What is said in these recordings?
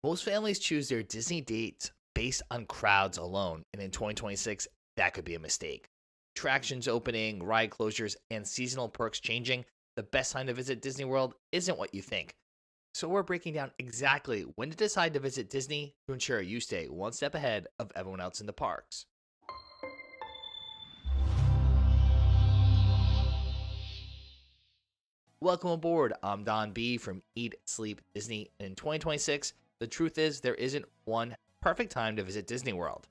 Most families choose their Disney dates based on crowds alone, and in 2026, that could be a mistake. Attractions opening, ride closures, and seasonal perks changing, the best time to visit Disney World isn't what you think. So, we're breaking down exactly when to decide to visit Disney to ensure you stay one step ahead of everyone else in the parks. Welcome aboard. I'm Don B from Eat, Sleep, Disney. And in 2026, the truth is there isn't one perfect time to visit Disney World.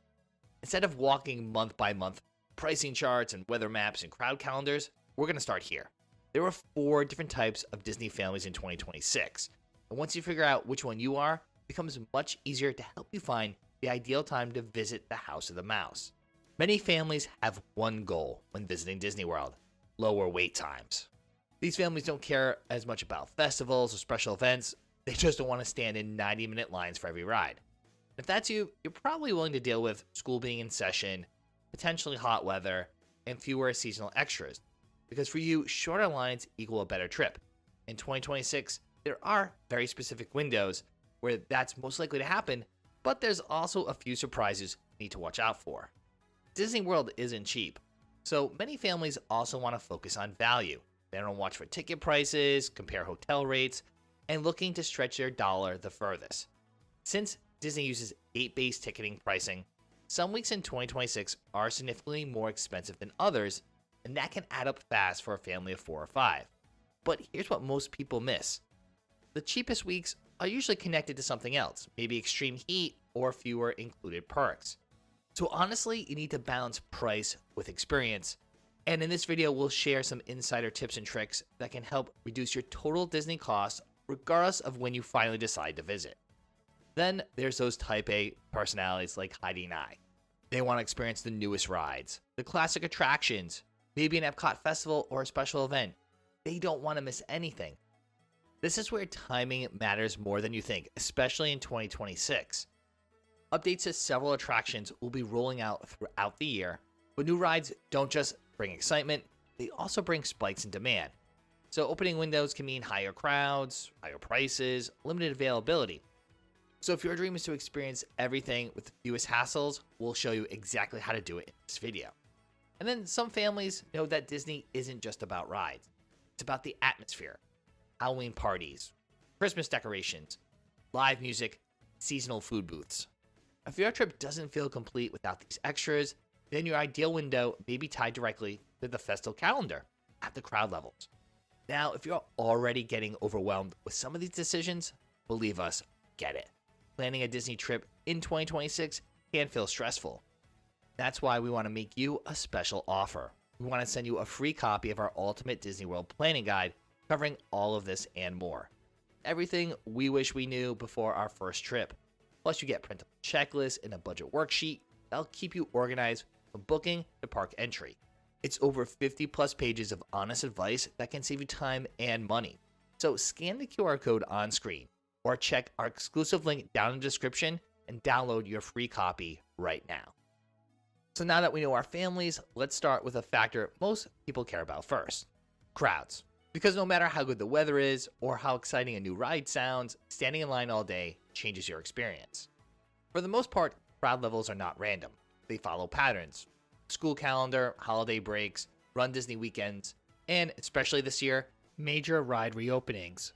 Instead of walking month by month pricing charts and weather maps and crowd calendars, we're going to start here. There are 4 different types of Disney families in 2026. And once you figure out which one you are, it becomes much easier to help you find the ideal time to visit the House of the Mouse. Many families have one goal when visiting Disney World: lower wait times. These families don't care as much about festivals or special events, they just don't want to stand in 90-minute lines for every ride. If that's you, you're probably willing to deal with school being in session, potentially hot weather, and fewer seasonal extras. Because for you, shorter lines equal a better trip. In 2026, there are very specific windows where that's most likely to happen, but there's also a few surprises you need to watch out for. Disney World isn't cheap, so many families also want to focus on value. They don't watch for ticket prices, compare hotel rates, and looking to stretch their dollar the furthest. Since Disney uses date-based ticketing pricing, some weeks in 2026 are significantly more expensive than others, and that can add up fast for a family of 4 or 5. But here's what most people miss. The cheapest weeks are usually connected to something else, maybe extreme heat or fewer included perks. So honestly, you need to balance price with experience. And in this video, we'll share some insider tips and tricks that can help reduce your total Disney costs regardless of when you finally decide to visit. Then there's those type A personalities like Heidi and I. They want to experience the newest rides, the classic attractions, maybe an EPCOT festival or a special event. They don't want to miss anything. This is where timing matters more than you think, especially in 2026. Updates to several attractions will be rolling out throughout the year, but new rides don't just bring excitement, they also bring spikes in demand. So opening windows can mean higher crowds, higher prices, limited availability. So if your dream is to experience everything with the fewest hassles, we'll show you exactly how to do it in this video. And then some families know that Disney isn't just about rides. It's about the atmosphere, Halloween parties, Christmas decorations, live music, seasonal food booths. If your trip doesn't feel complete without these extras, then your ideal window may be tied directly to the festival calendar at the crowd levels. Now, if you're already getting overwhelmed with some of these decisions, believe us, get it. Planning a Disney trip in 2026 can feel stressful. That's why we want to make you a special offer. We want to send you a free copy of our Ultimate Disney World Planning Guide covering all of this and more. Everything we wish we knew before our first trip. Plus, you get printable checklists and a budget worksheet that'll keep you organized from booking to park entry. It's over 50 plus pages of honest advice that can save you time and money. So scan the QR code on screen or check our exclusive link down in the description and download your free copy right now. So now that we know our families, let's start with a factor most people care about first: crowds. Because no matter how good the weather is or how exciting a new ride sounds, standing in line all day changes your experience. For the most part, crowd levels are not random. They follow patterns: school calendar, holiday breaks, Run Disney weekends, and especially this year, major ride reopenings.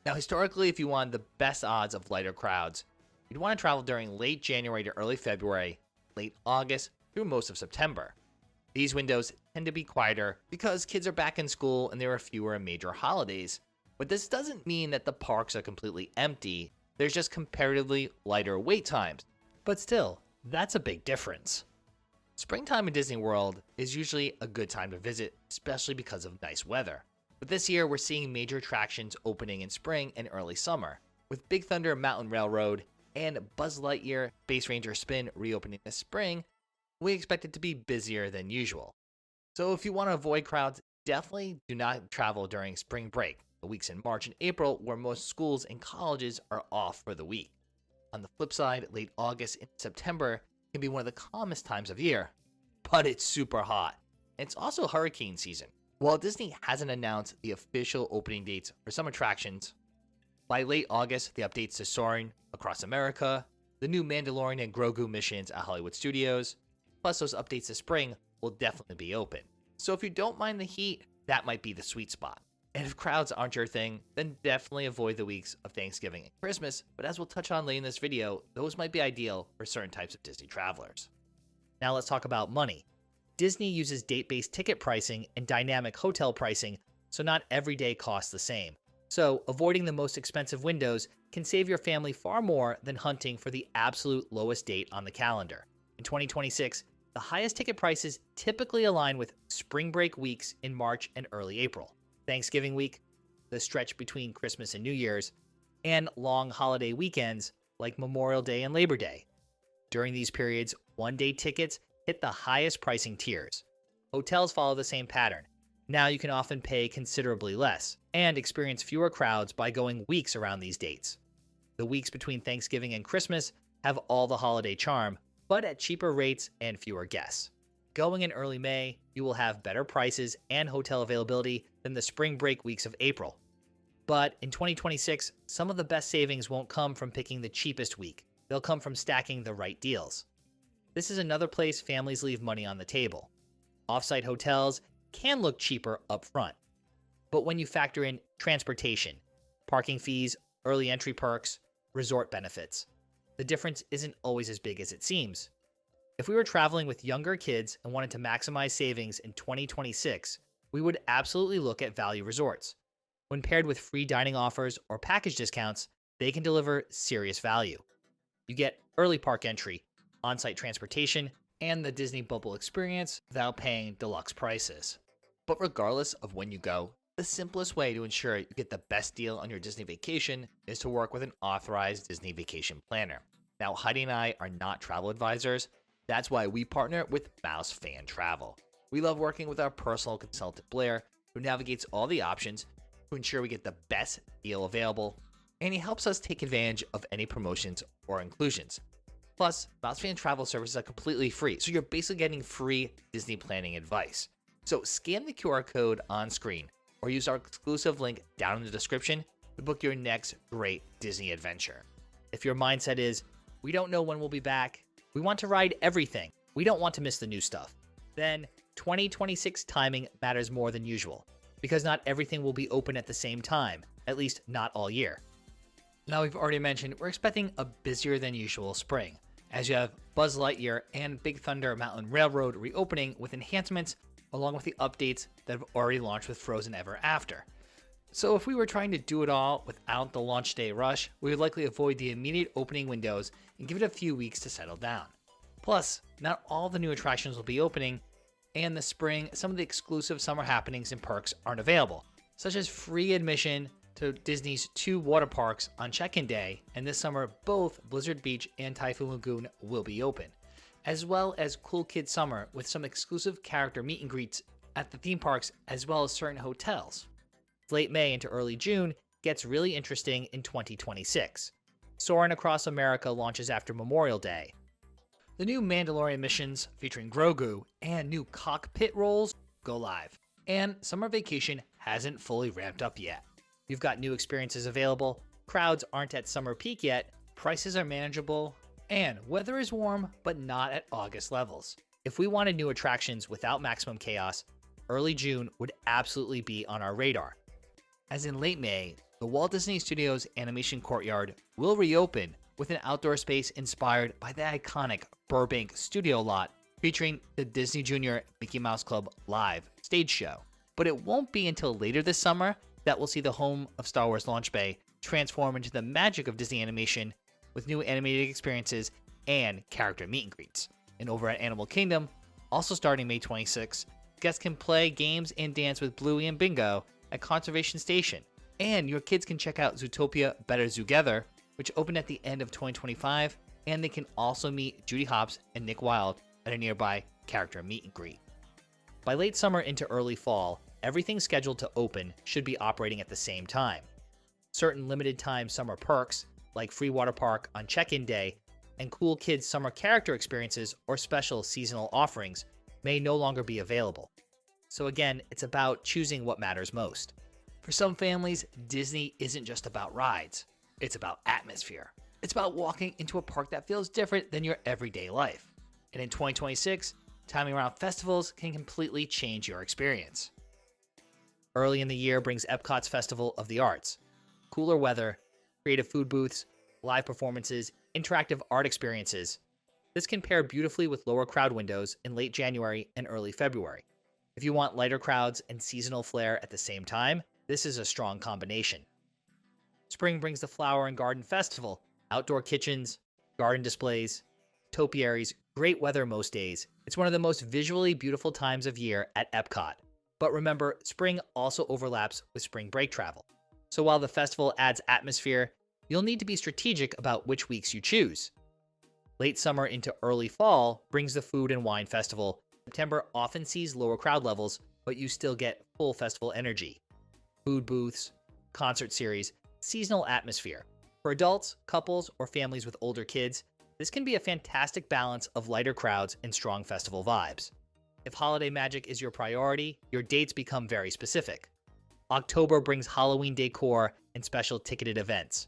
Now, historically, if you wanted the best odds of lighter crowds, you'd want to travel during late January to early February, late August through most of September. These windows tend to be quieter because kids are back in school and there are fewer major holidays. But this doesn't mean that the parks are completely empty. There's just comparatively lighter wait times. But still, that's a big difference. Springtime in Disney World is usually a good time to visit, especially because of nice weather. But this year, we're seeing major attractions opening in spring and early summer, with Big Thunder Mountain Railroad and Buzz Lightyear Space Ranger Spin reopening this spring. We expect it to be busier than usual. So if you want to avoid crowds, definitely do not travel during spring break, the weeks in March and April where most schools and colleges are off for the week. On the flip side, late August and September can be one of the calmest times of year, but it's super hot. And it's also hurricane season. While Disney hasn't announced the official opening dates for some attractions, by late August, the updates to Soarin', A across America, the new Mandalorian and Grogu missions at Hollywood Studios, plus those updates this spring will definitely be open. So if you don't mind the heat, that might be the sweet spot. And if crowds aren't your thing, then definitely avoid the weeks of Thanksgiving and Christmas, but as we'll touch on later in this video, those might be ideal for certain types of Disney travelers. Now let's talk about money. Disney uses date-based ticket pricing and dynamic hotel pricing, so not every day costs the same. So avoiding the most expensive windows can save your family far more than hunting for the absolute lowest date on the calendar. In 2026, the highest ticket prices typically align with spring break weeks in March and early April, Thanksgiving week, the stretch between Christmas and New Year's, and long holiday weekends like Memorial Day and Labor Day. During these periods, one-day tickets hit the highest pricing tiers. Hotels follow the same pattern. Now you can often pay considerably less and experience fewer crowds by going weeks around these dates. The weeks between Thanksgiving and Christmas have all the holiday charm, but at cheaper rates and fewer guests. Going in early May, you will have better prices and hotel availability than the spring break weeks of April. But in 2026, some of the best savings won't come from picking the cheapest week. They'll come from stacking the right deals. This is another place families leave money on the table. Off-site hotels can look cheaper up front, but when you factor in transportation, parking fees, early entry perks, resort benefits, the difference isn't always as big as it seems. If we were traveling with younger kids and wanted to maximize savings in 2026, we would absolutely look at value resorts. When paired with free dining offers or package discounts, they can deliver serious value. You get early park entry, on-site transportation, and the Disney Bubble experience without paying deluxe prices. But regardless of when you go, the simplest way to ensure you get the best deal on your Disney vacation is to work with an authorized Disney vacation planner. Now, Heidi and I are not travel advisors. That's why we partner with Mouse Fan Travel. We love working with our personal consultant Blair, who navigates all the options to ensure we get the best deal available, and he helps us take advantage of any promotions or inclusions. Plus, Mouse Fan Travel services are completely free, so you're basically getting free Disney planning advice. So scan the QR code on screen or use our exclusive link down in the description to book your next great Disney adventure. If your mindset is, we don't know when we'll be back, we want to ride everything, we don't want to miss the new stuff, then 2026 timing matters more than usual, because not everything will be open at the same time, at least not all year. Now, we've already mentioned we're expecting a busier than usual spring, as you have Buzz Lightyear and Big Thunder Mountain Railroad reopening with enhancements, along with the updates that have already launched with Frozen Ever After. So if we were trying to do it all without the launch day rush, we would likely avoid the immediate opening windows and give it a few weeks to settle down. Plus, not all the new attractions will be opening, and this spring, some of the exclusive summer happenings and perks aren't available, such as free admission to Disney's 2 water parks on check-in day, and this summer both Blizzard Beach and Typhoon Lagoon will be open, as well as Cool Kids Summer with some exclusive character meet and greets at the theme parks as well as certain hotels. Late May into early June gets really interesting in 2026. Soarin' Across America launches after Memorial Day. The new Mandalorian missions featuring Grogu and new cockpit roles go live. And summer vacation hasn't fully ramped up yet. You've got new experiences available, crowds aren't at summer peak yet, prices are manageable, and weather is warm but not at August levels. If we wanted new attractions without maximum chaos, early June would absolutely be on our radar. As in late May, the Walt Disney Studios Animation Courtyard will reopen with an outdoor space inspired by the iconic Burbank studio lot featuring the Disney Junior Mickey Mouse Club live stage show. But it won't be until later this summer that we'll see the home of Star Wars Launch Bay transform into the magic of Disney animation with new animated experiences and character meet and greets. And over at Animal Kingdom, also starting May 26, guests can play games and dance with Bluey and Bingo at Conservation Station. And your kids can check out Zootopia Better Zootgether, which opened at the end of 2025, and they can also meet Judy Hopps and Nick Wilde at a nearby character meet and greet. By late summer into early fall, everything scheduled to open should be operating at the same time. Certain limited time summer perks, like free water park on check-in day, and cool kids summer character experiences or special seasonal offerings may no longer be available. So again, it's about choosing what matters most. For some families, Disney isn't just about rides, it's about atmosphere. It's about walking into a park that feels different than your everyday life. And in 2026, timing around festivals can completely change your experience. Early in the year brings EPCOT's Festival of the Arts. Cooler weather, creative food booths, live performances, interactive art experiences. This can pair beautifully with lower crowd windows in late January and early February. If you want lighter crowds and seasonal flair at the same time, this is a strong combination. Spring brings the Flower and Garden Festival, outdoor kitchens, garden displays, topiaries, great weather most days. It's one of the most visually beautiful times of year at EPCOT. But remember, spring also overlaps with spring break travel. So while the festival adds atmosphere, you'll need to be strategic about which weeks you choose. Late summer into early fall brings the Food and Wine Festival. September often sees lower crowd levels, but you still get full festival energy. Food booths, concert series, seasonal atmosphere. For adults, couples, or families with older kids, this can be a fantastic balance of lighter crowds and strong festival vibes. If holiday magic is your priority, your dates become very specific. October brings Halloween decor and special ticketed events.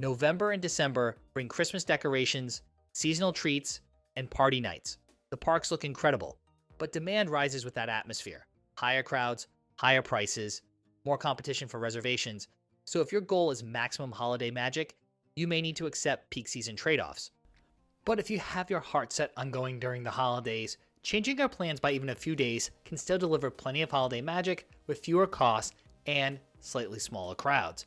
November and December bring Christmas decorations, seasonal treats, and party nights. The parks look incredible, but demand rises with that atmosphere. Higher crowds, higher prices, more competition for reservations. So if your goal is maximum holiday magic, you may need to accept peak season trade-offs. But if you have your heart set on going during the holidays, changing your plans by even a few days can still deliver plenty of holiday magic with fewer costs and slightly smaller crowds.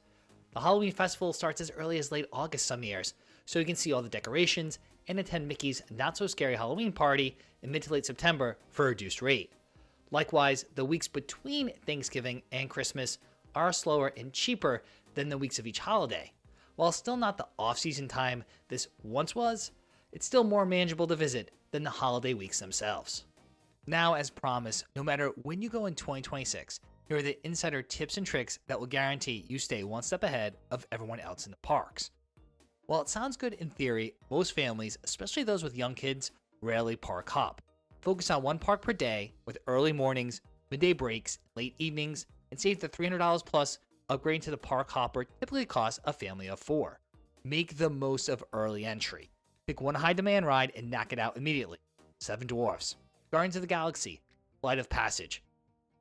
The Halloween festival starts as early as late August some years, so you can see all the decorations and attend Mickey's not-so-scary Halloween party in mid to late September for a reduced rate. Likewise, the weeks between Thanksgiving and Christmas are slower and cheaper than the weeks of each holiday. While still not the off-season time this once was, it's still more manageable to visit than the holiday weeks themselves. Now, as promised, no matter when you go in 2026, here are the insider tips and tricks that will guarantee you stay one step ahead of everyone else in the parks. While it sounds good in theory, most families, especially those with young kids, rarely park hop. Focus on one park per day with early mornings, midday breaks, late evenings, and save the $300 plus upgrading to the park hopper typically costs a family of 4. Make the most of early entry. Pick one high demand ride and knock it out immediately. 7 Dwarfs, Guardians of the Galaxy, Flight of Passage.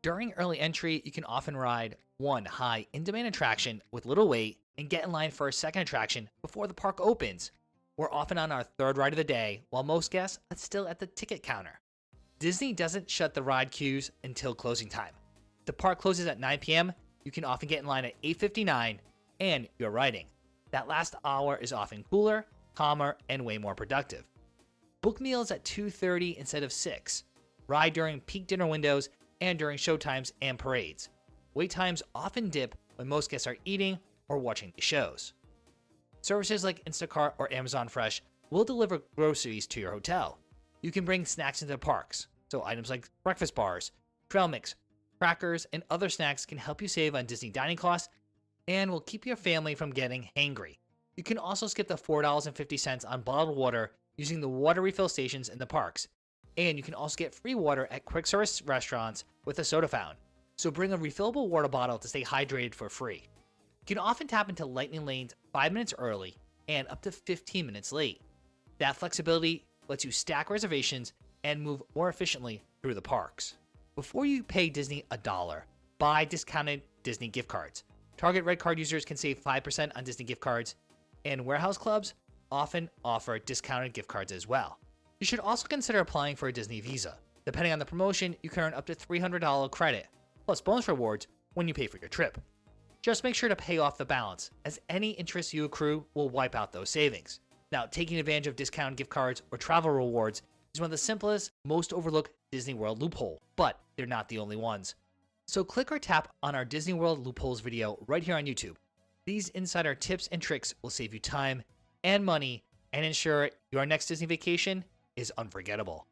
During early entry, you can often ride one high in-demand attraction with little wait and get in line for a second attraction before the park opens. We're often on our third ride of the day, while most guests are still at the ticket counter. Disney doesn't shut the ride queues until closing time. If the park closes at 9 p.m., you can often get in line at 8:59 and you're riding. That last hour is often cooler, calmer, and way more productive. Book meals at 2:30 instead of 6. Ride during peak dinner windows and during showtimes and parades. Wait times often dip when most guests are eating or watching the shows. Services like Instacart or Amazon Fresh will deliver groceries to your hotel. You can bring snacks into the parks, so items like breakfast bars, trail mix, crackers, and other snacks can help you save on Disney dining costs and will keep your family from getting hangry. You can also skip the $4.50 on bottled water using the water refill stations in the parks. And you can also get free water at quick service restaurants with a soda fountain. So bring a refillable water bottle to stay hydrated for free. You can often tap into lightning lanes 5 minutes early and up to 15 minutes late. That flexibility lets you stack reservations and move more efficiently through the parks. Before you pay Disney $1, buy discounted Disney gift cards. Target Red Card users can save 5% on Disney gift cards, and warehouse clubs often offer discounted gift cards as well. You should also consider applying for a Disney Visa. Depending on the promotion, you can earn up to $300 credit, plus bonus rewards when you pay for your trip. Just make sure to pay off the balance, as any interest you accrue will wipe out those savings. Now, taking advantage of discounted gift cards or travel rewards is one of the simplest, most overlooked Disney World loophole, but they're not the only ones. So click or tap on our Disney World loopholes video right here on YouTube. These insider tips and tricks will save you time and money and ensure your next Disney vacation is unforgettable.